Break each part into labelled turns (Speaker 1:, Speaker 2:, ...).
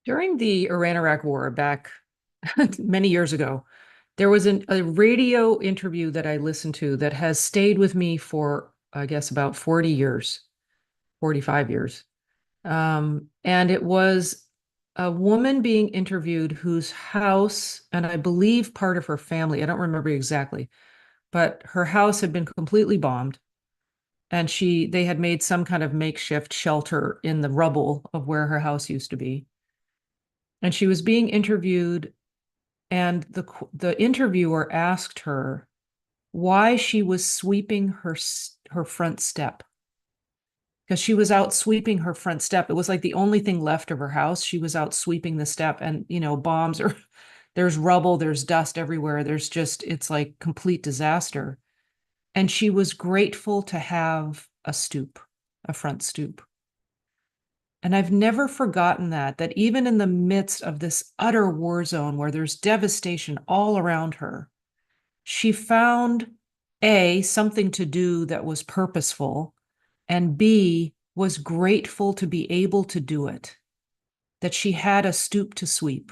Speaker 1: During the Iran-Iraq War back many years ago, there was a radio interview that I listened to that has stayed with me for, I guess, about 40 years, 45 years. And it was a woman being interviewed whose house, and I believe part of her family, I don't remember exactly, but her house had been completely bombed. And they had made some kind of makeshift shelter in the rubble of where her house used to be. And she was being interviewed, and the interviewer asked her why she was sweeping her front step, because she was out sweeping her front step. It was like the only thing left of her house. She was out sweeping the step, and bombs are there's rubble, there's dust everywhere. It's like complete disaster. And she was grateful to have a stoop, a front stoop. And I've never forgotten that even in the midst of this utter war zone where there's devastation all around her, she found A, something to do that was purposeful, and B, was grateful to be able to do it, that she had a stoop to sweep,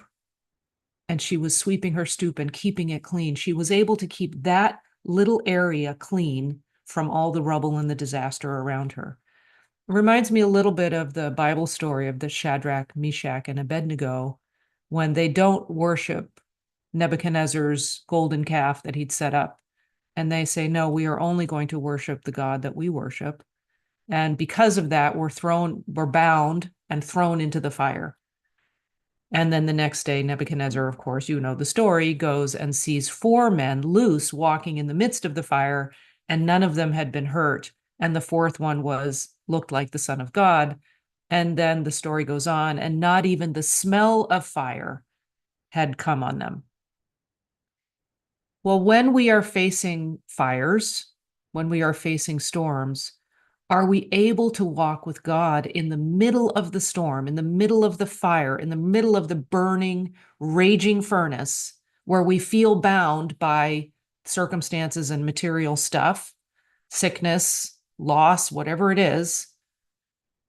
Speaker 1: and she was sweeping her stoop and keeping it clean. She was able to keep that little area clean from all the rubble and the disaster around her. It reminds me a little bit of the Bible story of the Shadrach, Meshach, and Abednego when they don't worship Nebuchadnezzar's golden calf that he'd set up. And they say, no, we are only going to worship the God that we worship. And because of that, we're bound and thrown into the fire. And then the next day, Nebuchadnezzar, of course, you know the story, goes and sees four men loose walking in the midst of the fire, and none of them had been hurt. And the fourth one looked like the Son of God. And then the story goes on, and not even the smell of fire had come on them. Well, when we are facing fires, when we are facing storms, are we able to walk with God in the middle of the storm, in the middle of the fire, in the middle of the burning, raging furnace, where we feel bound by circumstances and material stuff, sickness, loss, whatever it is?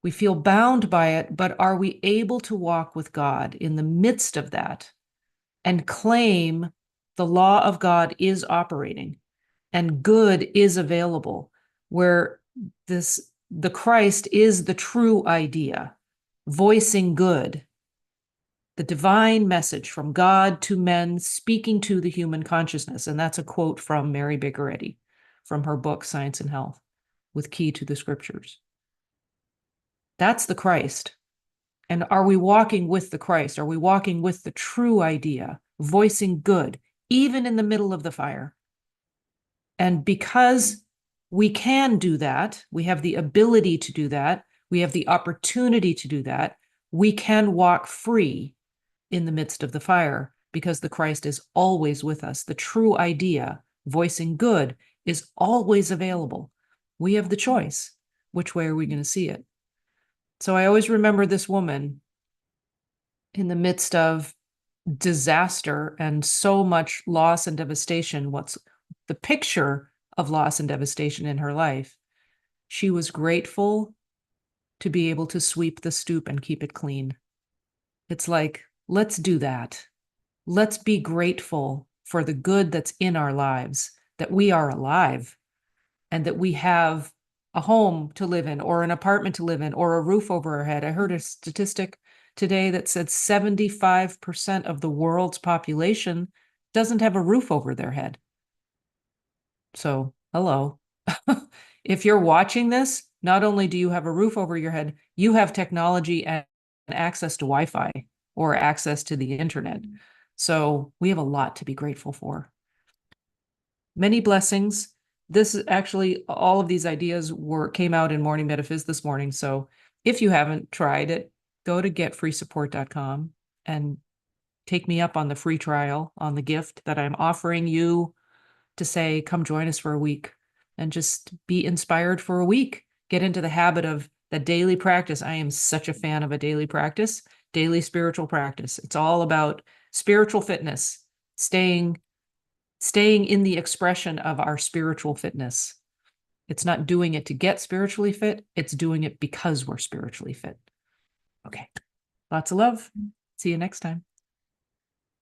Speaker 1: We feel bound by it, but are we able to walk with God in the midst of that and claim the law of God is operating and good is available, where the Christ is the true idea, voicing good, the divine message from God to men, speaking to the human consciousness? And that's a quote from Mary Baker Eddy from her book, Science and Health, with Key to the Scriptures. That's the Christ. And are we walking with the Christ? Are we walking with the true idea, voicing good, even in the middle of the fire? And because we can do that, we have the ability to do that, we have the opportunity to do that, we can walk free in the midst of the fire because the Christ is always with us. The true idea, voicing good, is always available. We have the choice. Which way are we going to see it? So I always remember this woman in the midst of disaster and so much loss and devastation. What's the picture of loss and devastation in her life? She was grateful to be able to sweep the stoop and keep it clean. It's like, let's do that. Let's be grateful for the good that's in our lives, that we are alive and that we have a home to live in or an apartment to live in or a roof over our head. I heard a statistic today that said 75% of the world's population doesn't have a roof over their head. So, hello. If you're watching this, not only do you have a roof over your head, you have technology and access to Wi-Fi or access to the internet. So we have a lot to be grateful for. Many blessings. This is actually, all of these ideas came out in Morning Metaphys this morning. So if you haven't tried it, go to getfreesupport.com and take me up on the free trial, on the gift that I'm offering you to say, come join us for a week and just be inspired for a week. Get into the habit of the daily practice. I am such a fan of a daily practice, daily spiritual practice. It's all about spiritual fitness, staying in the expression of our spiritual fitness. It's not doing it to get spiritually fit. It's doing it because we're spiritually fit. Okay. Lots of love. See you next time.